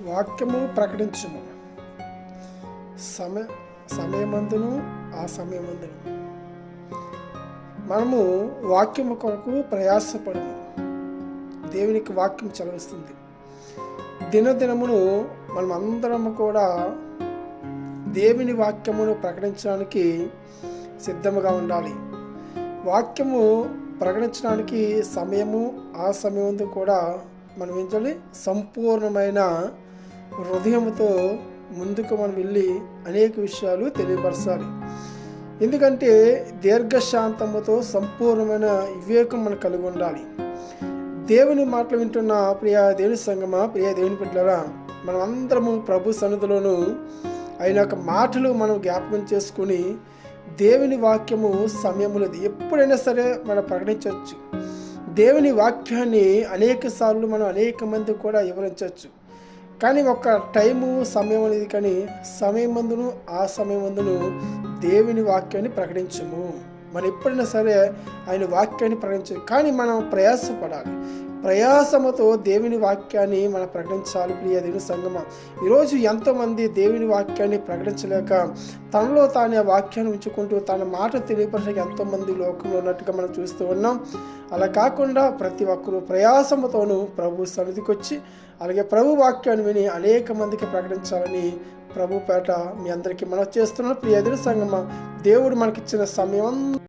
వాక్యము ప్రకటించుము సమయమందును ఆ సమయమందును మనము వాక్యము కొరకు ప్రయాసపడము. దేవునికి వాక్యం చదివిస్తుంది. దినదినమును మనం అందరము కూడా దేవుని వాక్యమును ప్రకటించడానికి సిద్ధముగా ఉండాలి. వాక్యము ప్రకటించడానికి సమయము ఆ సమయంలో కూడా మనం ఏం చేయాలి? సంపూర్ణమైన హృదయంతో ముందుకు మనం వెళ్ళి అనేక విషయాలు తెలియపరచాలి. ఎందుకంటే దీర్ఘశాంతముతో సంపూర్ణమైన వివేకం మనం కలిగి ఉండాలి. దేవుని మాటలు వింటున్న ప్రియ దేవుని సంగమా, ప్రియ దేవుని బిడ్డలారా, మనం అందరము ప్రభు సన్నిధిలోను ఆయన యొక్క మాటలు మనం జ్ఞాపకం చేసుకుని దేవుని వాక్యము సమయము లేదు, ఎప్పుడైనా సరే మనం ప్రకటించవచ్చు. దేవుని వాక్యాన్ని అనేక సార్లు మనం అనేక మంది కూడా వివరించవచ్చు. కానీ ఒక టైము సమయం అనేది, కానీ సమయమందును ఆ సమయమందును దేవుని వాక్యాన్ని ప్రకటించము. మనం ఎప్పుడైనా సరే ఆయన వాక్యాన్ని ప్రకటించు, కానీ మనం ప్రయాసపడాలి. ప్రయాసముతో దేవుని వాక్యాన్ని మనం ప్రకటించాలి. ప్రియ దేవుని సంగమా, ఈరోజు ఎంతోమంది దేవుని వాక్యాన్ని ప్రకటించలేక తనలో తానే వాక్యాన్ని ఉంచుకుంటూ తన మాట తెలియపరచక ఎంతోమంది లోకంలో ఉన్నట్టుగా మనం చూస్తూ ఉన్నాం. అలా కాకుండా ప్రతి ఒక్కరూ ప్రయాసముతోనూ ప్రభు సన్నిధికి వచ్చి అలాగే ప్రభు వాక్యాన్ని విని అనేక మందికి ప్రకటించాలని ప్రభు పేట మీ అందరికీ మనం చేస్తున్నాం. ప్రియ దేవుని సంగమా, దేవుడు మనకిచ్చిన సమయం